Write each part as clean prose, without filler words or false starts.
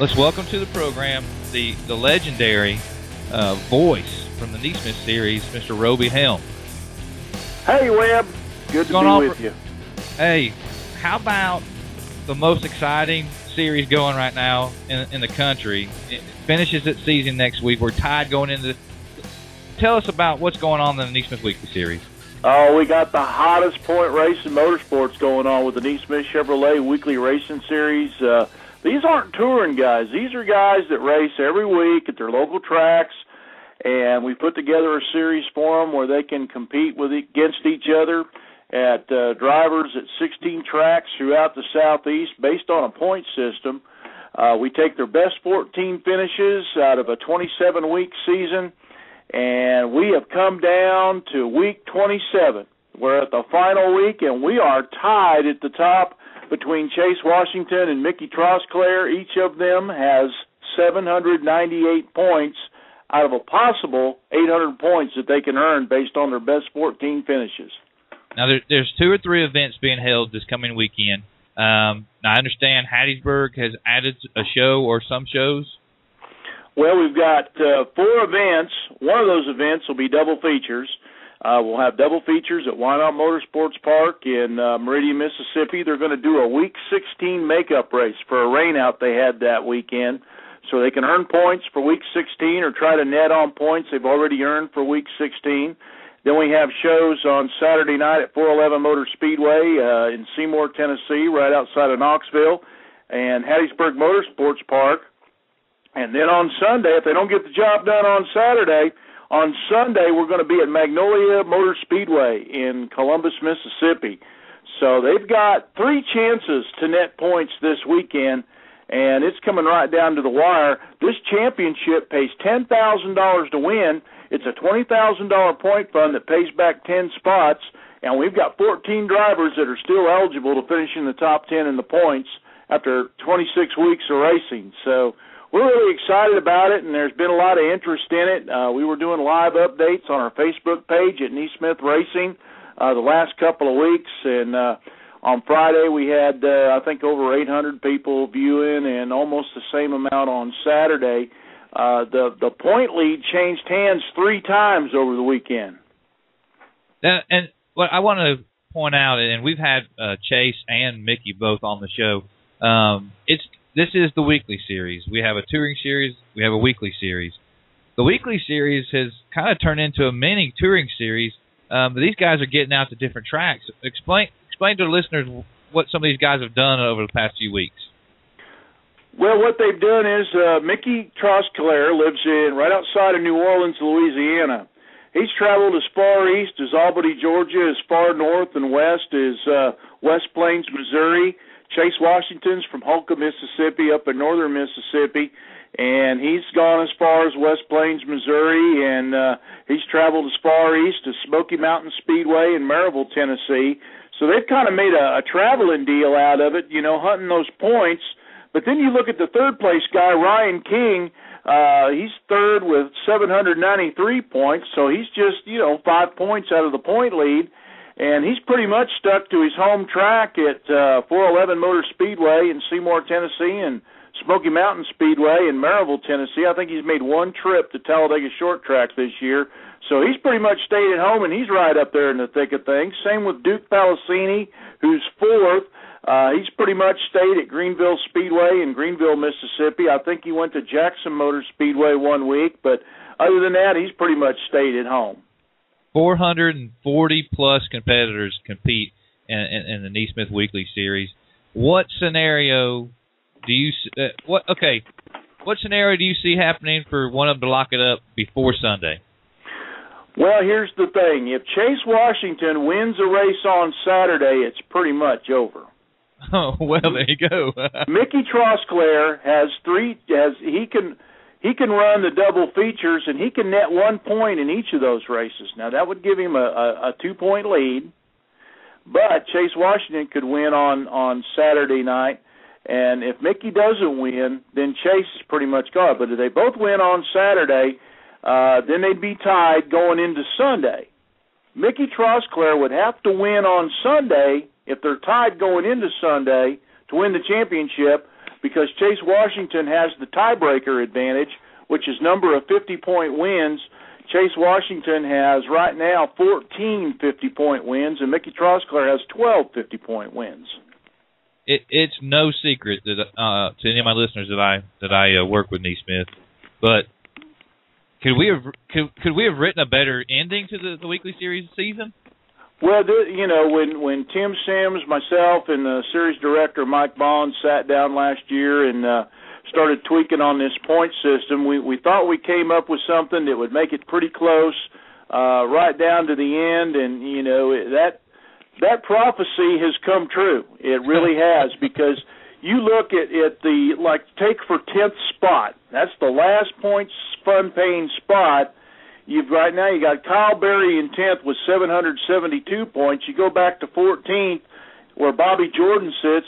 Let's welcome to the program the legendary voice from the NeSmith series, Mr. Roby Helm. Hey, Webb. Good to be with you. Hey, how about the most exciting series going right now in the country? It finishes its season next week. We're tied going into. Tell us about what's going on in the NeSmith Weekly Series. Oh, we got the hottest point race in motorsports going on with the NeSmith Chevrolet Weekly Racing Series. These aren't touring guys. These are guys that race every week at their local tracks, and we put together a series for them where they can compete against each other at drivers at 16 tracks throughout the Southeast based on a point system. We take their best 14 finishes out of a 27-week season, and we have come down to week 27. We're at the final week, and we are tied at the top between Chase Washington and Mickey Trosclair. Each of them has 798 points out of a possible 800 points that they can earn based on their best 14 finishes. Now, there's 2 or 3 events being held this coming weekend. Now, I understand Hattiesburg has added a show or some shows. Well, we've got 4 events. One of those events will be double features. We'll have double features at Why Not Motorsports Park in Meridian, Mississippi. They're going to do a Week 16 makeup race for a rainout they had that weekend, so they can earn points for Week 16 or try to net on points they've already earned for Week 16. Then we have shows on Saturday night at 411 Motor Speedway in Seymour, Tennessee, right outside of Knoxville, and Hattiesburg Motorsports Park. And then on Sunday, if they don't get the job done on Saturday, on Sunday we're going to be at Magnolia Motor Speedway in Columbus, Mississippi. So they've got 3 chances to net points this weekend, and it's coming right down to the wire. This championship pays $10,000 to win. It's a $20,000 point fund that pays back 10 spots, and we've got 14 drivers that are still eligible to finish in the top 10 in the points after 26 weeks of racing. So we're really excited about it, and there's been a lot of interest in it. We were doing live updates on our Facebook page at NeSmith Racing the last couple of weeks, and on Friday we had, I think, over 800 people viewing and almost the same amount on Saturday. The point lead changed hands 3 times over the weekend. And what I want to point out, and we've had Chase and Mickey both on the show, this is the weekly series. We have a touring series. We have a weekly series. The weekly series has kind of turned into a mini touring series, but these guys are getting out to different tracks. Explain to the listeners what some of these guys have done over the past few weeks. Well, what they've done is Mickey Trosclair lives right outside of New Orleans, Louisiana. He's traveled as far east as Albany, Georgia, as far north and west as West Plains, Missouri. Chase Washington's from Holcomb, Mississippi, up in northern Mississippi, and he's gone as far as West Plains, Missouri, and he's traveled as far east as Smoky Mountain Speedway in Maryville, Tennessee. So they've kind of made a traveling deal out of it, hunting those points. But then you look at the third-place guy, Ryan King. He's third with 793 points, so he's just, 5 points out of the point lead. And he's pretty much stuck to his home track at 411 Motor Speedway in Seymour, Tennessee, and Smoky Mountain Speedway in Maryville, Tennessee. I think he's made 1 trip to Talladega Short Track this year. So he's pretty much stayed at home, and he's right up there in the thick of things. Same with Duke Palacini, who's 4th. He's pretty much stayed at Greenville Speedway in Greenville, Mississippi. I think he went to Jackson Motor Speedway 1 week, but other than that, he's pretty much stayed at home. 440-plus competitors compete in the NeSmith Weekly Series. What scenario do you what scenario do you see happening for one of them to lock it up before Sunday? Well, here's the thing. If Chase Washington wins a race on Saturday, it's pretty much over. Oh, well, there you go. Mickey Trosclair he can run the double features, and he can net 1 point in each of those races. Now, that would give him a 2-point lead, but Chase Washington could win on Saturday night, and if Mickey doesn't win, then Chase is pretty much gone. But if they both win on Saturday, then they'd be tied going into Sunday. Mickey Trosclair would have to win on Sunday, if they're tied going into Sunday, to win the championship, because Chase Washington has the tiebreaker advantage, which is number of 50-point wins. Chase Washington has right now 14 50-point wins, and Mickey Trosclair has 12 50-point wins. It's no secret that to any of my listeners that I work with NeSmith, but could we have written a better ending to the weekly series season? Well, when Tim Sims, myself, and the series director Mike Bond sat down last year and started tweaking on this point system, we thought we came up with something that would make it pretty close, right down to the end, and that prophecy has come true. It really has, because you look at take for 10th spot. That's the last points fun-paying spot. Right now you got Kyle Berry in 10th with 772 points. You go back to 14th, where Bobby Jordan sits,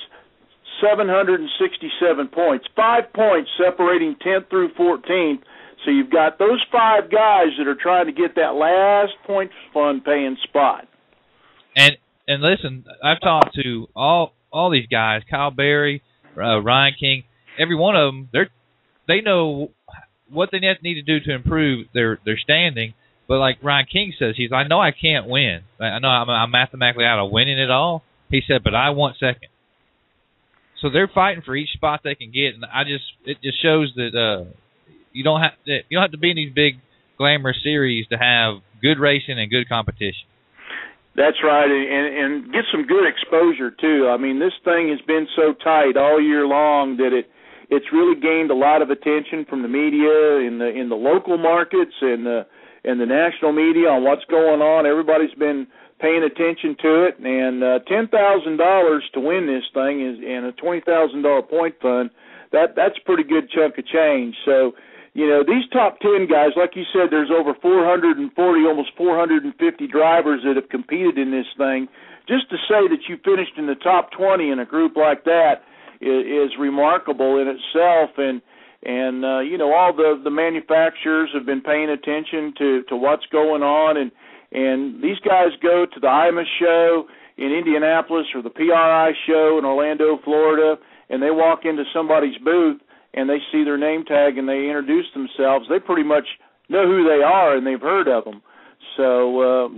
767 points. 5 points separating 10th through 14th. So you've got those 5 guys that are trying to get that last points fun-paying spot. And listen, I've talked to all these guys, Kyle Berry, Ryan King, every one of them. They know what they need to do to improve their standing. But like Ryan King says, I know I can't win. I know I'm mathematically out of winning it all. He said, but I want second. So they're fighting for each spot they can get, and it just shows that you don't have to be in these big glamorous series to have good racing and good competition. That's right, and get some good exposure too. I mean, this thing has been so tight all year long that it's really gained a lot of attention from the media in the local markets and the national media on what's going on. Everybody's been paying attention to it, and $10,000 to win this thing and a $20,000 point fund. That's a pretty good chunk of change. So, these top 10 guys, like you said, there's over 440, almost 450 drivers that have competed in this thing. Just to say that you finished in the top 20 in a group like that is remarkable in itself. And all the manufacturers have been paying attention to what's going on. And these guys go to the IMA show in Indianapolis or the PRI show in Orlando, Florida, and they walk into somebody's booth and they see their name tag and they introduce themselves. They pretty much know who they are and they've heard of them. So,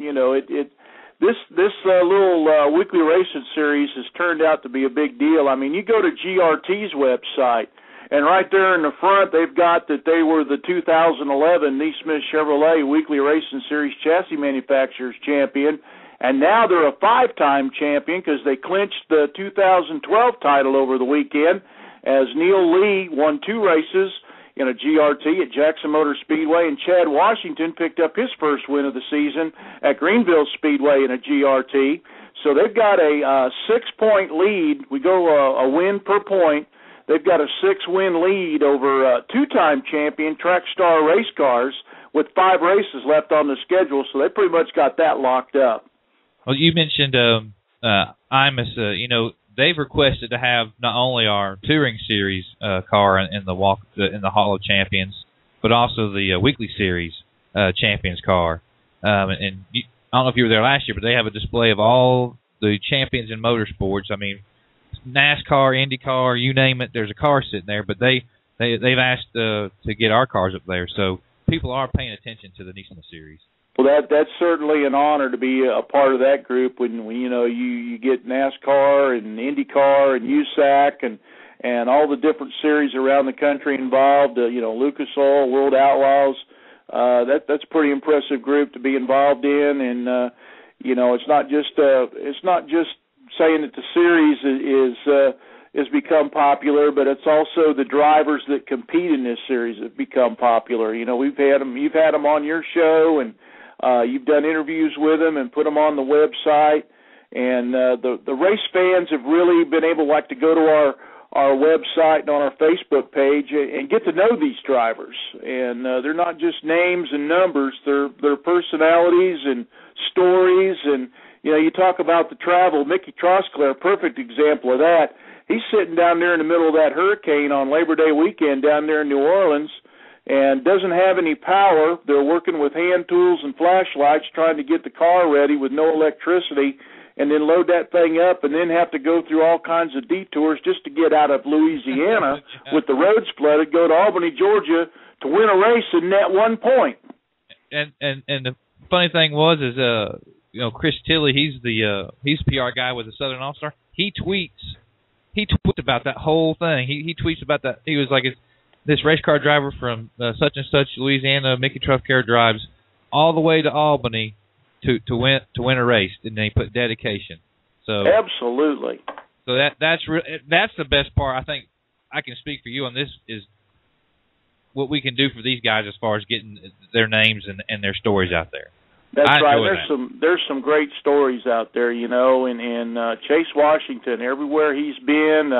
this little weekly racing series has turned out to be a big deal. I mean, you go to GRT's website, and right there in the front they've got that they were the 2011 NeSmith Chevrolet Weekly Racing Series Chassis Manufacturers Champion, and now they're a 5-time champion because they clinched the 2012 title over the weekend, as Neil Lee won 2 races in a GRT at Jackson Motor Speedway, and Chad Washington picked up his first win of the season at Greenville Speedway in a GRT. So they've got a 6-point lead. We go a win per point. They've got a 6-win lead over 2-time champion Trackstar Race Cars with 5 races left on the schedule, so they pretty much got that locked up. Well, you mentioned IMUS. They've requested to have not only our Touring Series car in the Hall of Champions, but also the Weekly Series Champions car. I don't know if you were there last year, but they have a display of all the champions in motorsports. I mean, NASCAR, IndyCar, you name it. There's a car sitting there, but they've asked to get our cars up there, so people are paying attention to the NeSmith Series. Well, that's certainly an honor to be a part of that group. When you get NASCAR and IndyCar and USAC and all the different series around the country involved. Lucas Oil, World Outlaws. That's a pretty impressive group to be involved in. And it's not just saying that the series is become popular, but it's also the drivers that compete in this series that become popular. You've had them on your show, and you've done interviews with them and put them on the website, and the race fans have really been able to go to our website and on our Facebook page and get to know these drivers. And they're not just names and numbers; they're personalities and stories. And you talk about the travel. Mickey Trosclair, perfect example of that. He's sitting down there in the middle of that hurricane on Labor Day weekend down there in New Orleans. and doesn't have any power. They're working with hand tools and flashlights trying to get the car ready with no electricity, and then load that thing up and then have to go through all kinds of detours just to get out of Louisiana with the roads flooded, go to Albany, Georgia to win a race and net 1 point. And the funny thing was Chris Tilley, he's PR guy with the Southern All-Star. He tweets about that whole thing. He tweets about that. He was like, this race car driver from such and such Louisiana, Mickey Trosclair, drives all the way to Albany to win a race, and they put dedication. So absolutely. So that's the best part. I think I can speak for you on this is what we can do for these guys as far as getting their names and their stories out there. That's right. There's some great stories out there, and Chase Washington, everywhere he's been,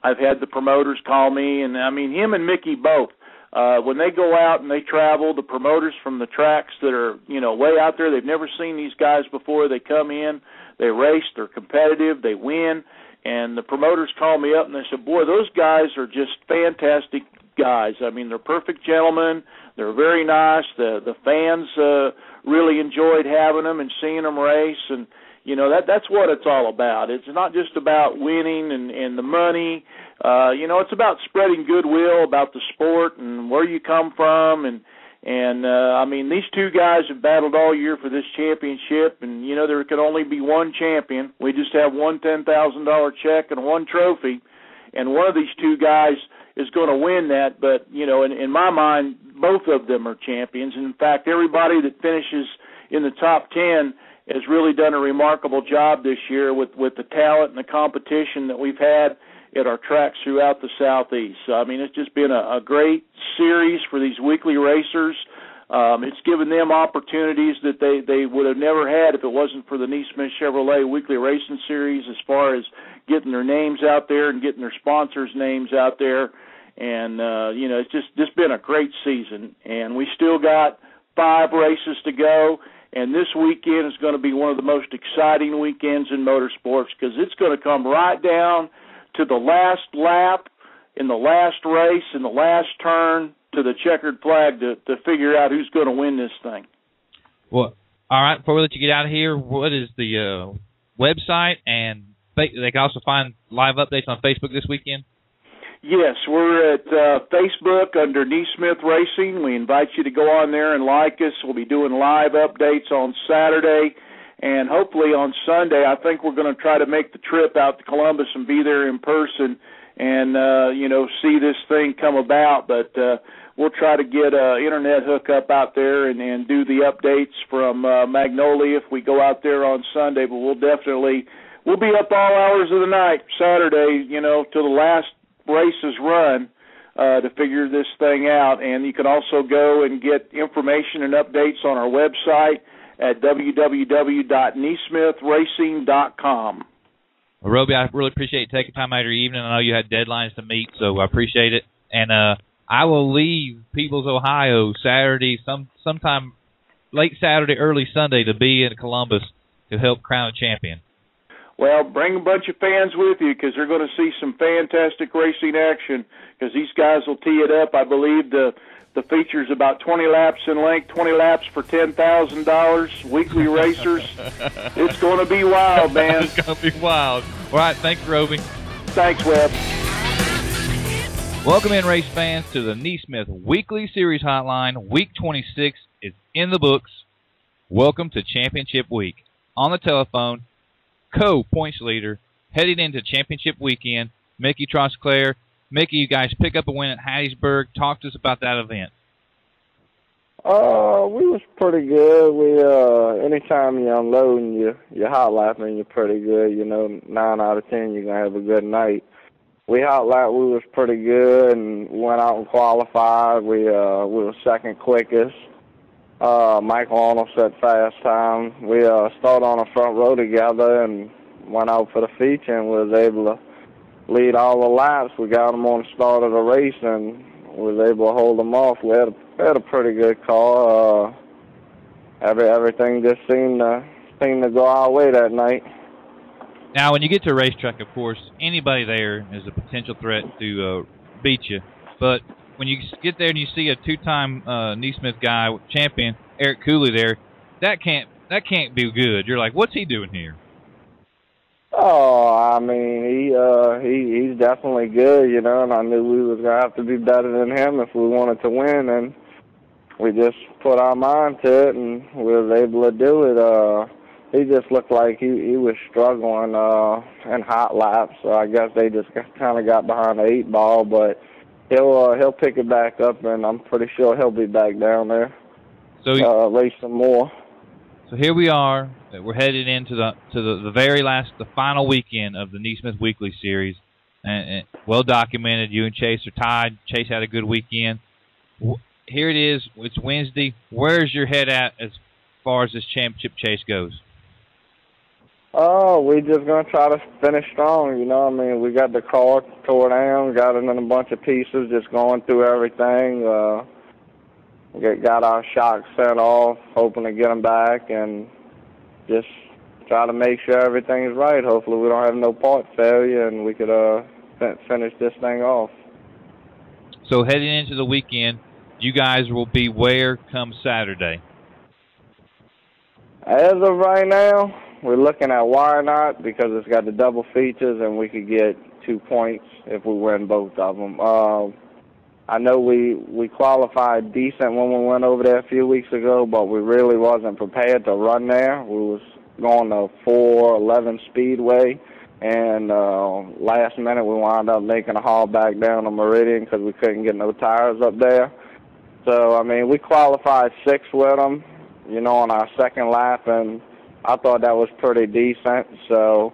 I've had the promoters call me, and I mean him and Mickey both. When they go out and they travel, the promoters from the tracks that are, way out there, they've never seen these guys before. They come in, they race, they're competitive, they win, and the promoters call me up and they said, boy, those guys are just fantastic guys. I mean, they're perfect gentlemen. They're very nice. The fans really enjoyed having them and seeing them race, and that's what it's all about. It's not just about winning and the money. It's about spreading goodwill about the sport and where you come from. And I mean, these two guys have battled all year for this championship, and, there can only be one champion. We just have one $10,000 check and one trophy, and one of these two guys is going to win that. But, in my mind, both of them are champions. And, in fact, everybody that finishes in the top 10 has really done a remarkable job this year with the talent and the competition that we've had at our tracks throughout the Southeast. So, I mean, it's just been a great series for these weekly racers. It's given them opportunities that they would have never had if it wasn't for the NeSmith Chevrolet Weekly Racing Series, as far as getting their names out there and getting their sponsors' names out there. And, it's just been a great season. And we still got 5 races to go. And this weekend is going to be one of the most exciting weekends in motorsports, because it's going to come right down to the last lap, in the last race, in the last turn, to the checkered flag to figure out who's going to win this thing. Well, all right, before we let you get out of here, what is the website? And they can also find live updates on Facebook this weekend? Yes, we're at Facebook under NeSmith Racing. We invite you to go on there and like us. We'll be doing live updates on Saturday, and hopefully on Sunday. I think we're going to try to make the trip out to Columbus and be there in person and, see this thing come about. But we'll try to get an internet hookup out there and do the updates from Magnolia if we go out there on Sunday. But we'll be up all hours of the night Saturday, till the last races run to figure this thing out. And you can also go and get information and updates on our website at www.nesmithracing.com. Well, Roby, I really appreciate you taking time out of your evening. I know you had deadlines to meet, so I appreciate it. And I will leave Peebles, Ohio Saturday, sometime late Saturday, early Sunday, to be in Columbus to help crown a champion. Well, bring a bunch of fans with you, because they're going to see some fantastic racing action, because these guys will tee it up. I believe the feature's about 20 laps in length, 20 laps for $10,000, weekly racers. It's going to be wild, man. It's going to be wild. All right, thanks, Roby. Thanks, Webb. Welcome in, race fans, to the NeSmith Weekly Series Hotline. Week 26 is in the books. Welcome to Championship Week. On the telephone, co-points leader, heading into championship weekend, Mickey Trosclair. Mickey, you guys pick up a win at Hattiesburg. Talk to us about that event. We was pretty good. We anytime you're unloading, you're hot lapping, you're pretty good. 9 out of 10, you're gonna have a good night. We hot lapped. We was pretty good and went out and qualified. We were second quickest. Michael Arnold set fast time. We started on the front row together and went out for the feature and was able to lead all the laps. We got them on the start of the race and was able to hold them off. We had a pretty good car. Everything just seemed to go our way that night. Now, when you get to a racetrack, of course, anybody there is a potential threat to beat you. But when you get there and you see a two-time NeSmith guy champion, Eric Cooley there, that can't be good. You're like, what's he doing here? Oh, I mean, he's definitely good, you know, and I knew we was gonna have to be better than him if we wanted to win, and we just put our mind to it, and we was able to do it. He just looked like he was struggling in hot laps, so I guess they just kind of got behind the 8 ball, but he'll pick it back up, and I'm pretty sure he'll be back down there. So race some more. So here we are. We're headed into the very last, the final weekend of the NeSmith Weekly Series, and well documented. You and Chase are tied. Chase had a good weekend. Here it is. It's Wednesday. Where's your head at as far as this championship chase goes? Oh, we just going to try to finish strong, you know. I mean, we got the car tore down, got it in a bunch of pieces, just going through everything. Got our shocks sent off, hoping to get them back, and just try to make sure everything's right. Hopefully we don't have no part failure, and we could finish this thing off. So heading into the weekend, you guys will be where come Saturday? As of right now, we're looking at Why Not, because it's got the double features, and we could get 2 points if we win both of them. I know we qualified decent when we went over there a few weeks ago, but we really wasn't prepared to run there. We was going to 411 Speedway, and last minute we wound up making a haul back down to Meridian because we couldn't get no tires up there. So, I mean, we qualified 6th with them, you know, on our second lap, and I thought that was pretty decent. So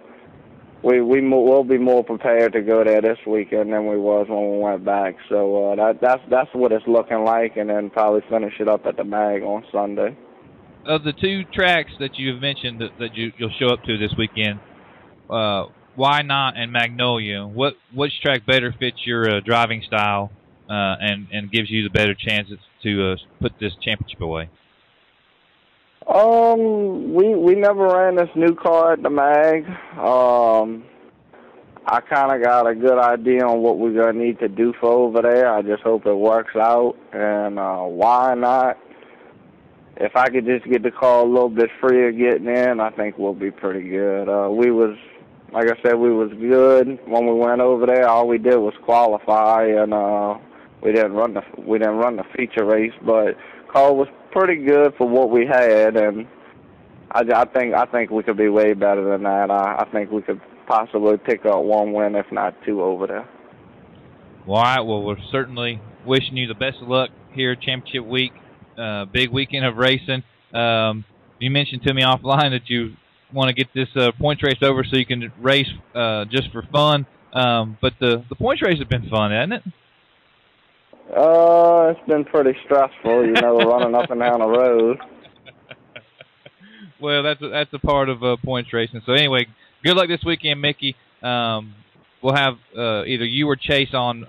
we'll be more prepared to go there this weekend than we was when we went back. So that's what it's looking like, and then probably finish it up at the mag on Sunday. Of the 2 tracks that you've mentioned that you'll show up to this weekend, Why Not and Magnolia, which track better fits your driving style and gives you the better chances to put this championship away? We never ran this new car at the mag. I kind of got a good idea on what we're going to need to do for over there. I just hope it works out. And Why Not? If I could just get the car a little bit freer getting in, I think we'll be pretty good. Like I said, we was good when we went over there. All we did was qualify, and we didn't run the feature race, but car was pretty good for what we had, and I think we could be way better than that. I think we could possibly pick up 1 win, if not 2, over there. Well, all right. Well, we're certainly wishing you the best of luck here championship week. Big weekend of racing. You mentioned to me offline that you want to get this points race over so you can race just for fun. But the points race has been fun, hasn't it? It's been pretty stressful, you know, running up and down the road. Well, that's a part of points racing. So anyway, good luck this weekend, Mickey. We'll have either you or Chase on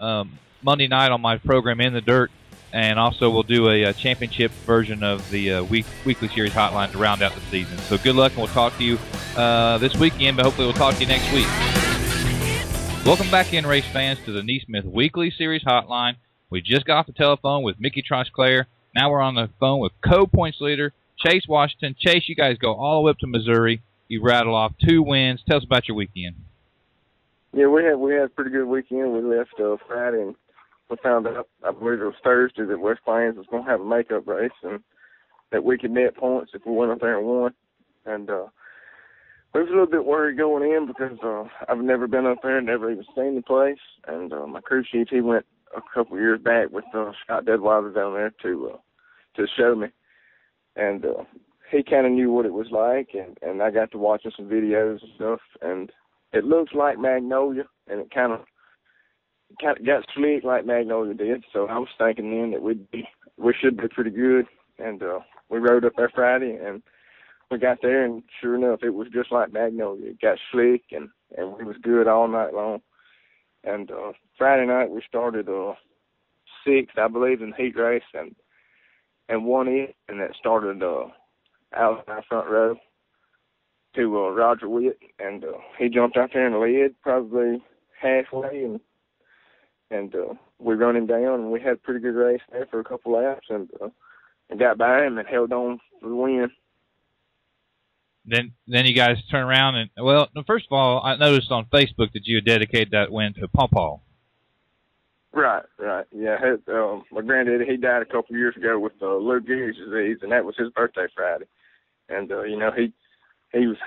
Monday night on my program In the Dirt, and also we'll do a championship version of the Weekly Series Hotline to round out the season. So good luck, and we'll talk to you this weekend, but hopefully we'll talk to you next week. Welcome back in, race fans, to the NeSmith Weekly Series Hotline. We just got off the telephone with Mickey Trosclair. Now we're on the phone with co-points leader Chase Washington. Chase, you guys go all the way up to Missouri. You rattle off 2 wins. Tell us about your weekend. Yeah, we had a pretty good weekend. We left Friday, and we found out, I believe it was Thursday, that West Plains was going to have a makeup race, and that we could net points if we went up there and won. And we was a little bit worried going in because I've never been up there, never even seen the place. And my crew chief, he went a couple years back with Scott Deadweiser down there to show me. And he kind of knew what it was like, and I got to watching some videos and stuff, and it looks like Magnolia, and it kind of got slick like Magnolia did. So I was thinking then that we should be pretty good. And we rode up there Friday, and we got there, and sure enough, it was just like Magnolia. It got slick, and we was good all night long. And Friday night we started 6th, I believe, in the heat race, and won it, and that started out in our front row to Roger Witt, and he jumped out there and led probably halfway, and and we run him down, and we had a pretty good race there for a couple laps, and got by him and held on for the win. Then you guys turn around and, well, first of all, I noticed on Facebook that you had dedicated that win to Pawpaw. Right. Yeah, my granddaddy, he died a couple of years ago with Lou Gehrig's disease, and that was his birthday Friday. And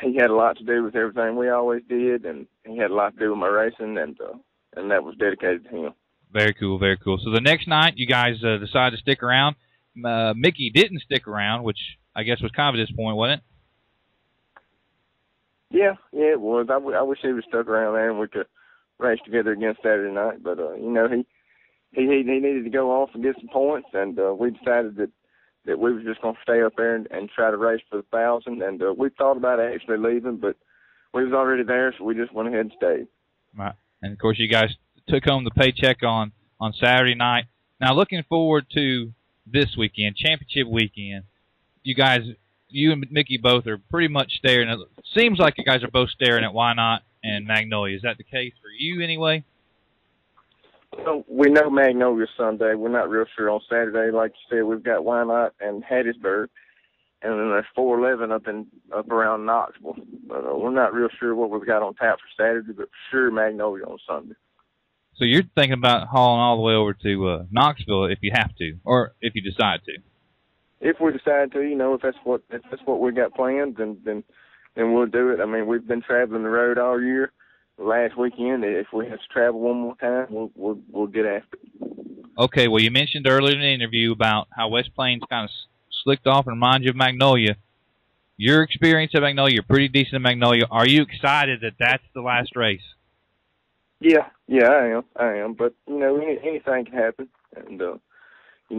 he had a lot to do with everything we always did, and he had a lot to do with my racing, and that was dedicated to him. Very cool, very cool. So the next night, you guys decided to stick around. Mickey didn't stick around, which I guess was kind of a disappointment, wasn't it? Yeah, it was. I wish he was stuck around there and we could race together again Saturday night. But he needed to go off and get some points, and we decided that we was just going to stay up there and try to race for the 1,000. And we thought about actually leaving, but we was already there, so we just went ahead and stayed. Right. And of course, you guys took home the paycheck on Saturday night. Now, looking forward to this weekend, championship weekend, you and Mickey both are pretty much staring at, seems like you guys are both staring at Why Not and Magnolia. Is that the case for you anyway? Well, we know Magnolia Sunday. We're not real sure on Saturday. Like you said, we've got Why Not and Hattiesburg, and then there's 411 up around Knoxville. But we're not real sure what we've got on tap for Saturday, but for sure Magnolia on Sunday. So you're thinking about hauling all the way over to Knoxville if you have to, or if you decide to? If we decide to, if that's what we got planned, then we'll do it. I mean, we've been traveling the road all year. Last weekend, if we have to travel one more time, we'll get after it. Okay. Well, you mentioned earlier in the interview about how West Plains kind of slicked off and reminded you of Magnolia. Your experience at Magnolia, you're pretty decent at Magnolia. Are you excited that that's the last race? Yeah, I am. But anything can happen, and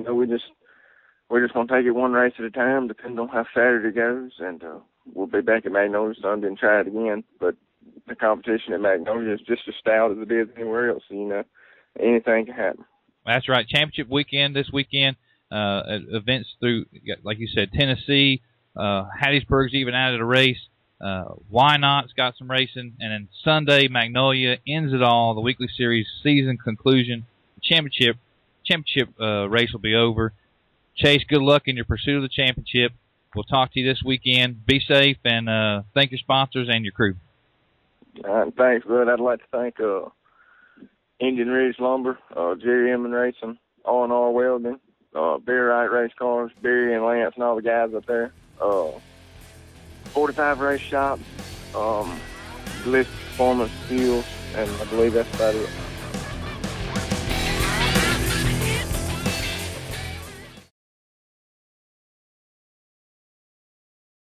we're just going to take it one race at a time, depending on how Saturday goes, and we'll be back at Magnolia Sunday and try it again. But the competition at Magnolia is just as stout as it is anywhere else. Anything can happen. That's right. Championship weekend this weekend. Events through, like you said, Tennessee. Hattiesburg's even added a race. Why Not's got some racing. And then Sunday, Magnolia ends it all. The weekly series season conclusion. The championship race will be over. Chase, good luck in your pursuit of the championship. We'll talk to you this weekend. Be safe, and thank your sponsors and your crew. Thanks, bud. I'd like to thank Indian Ridge Lumber, Jerry Emmon Racing, R&R Welding, Bear Wright Race Cars, Barry and Lance and all the guys up there, 45 Race Shops, Bliss Performance Fuels, and I believe that's about it.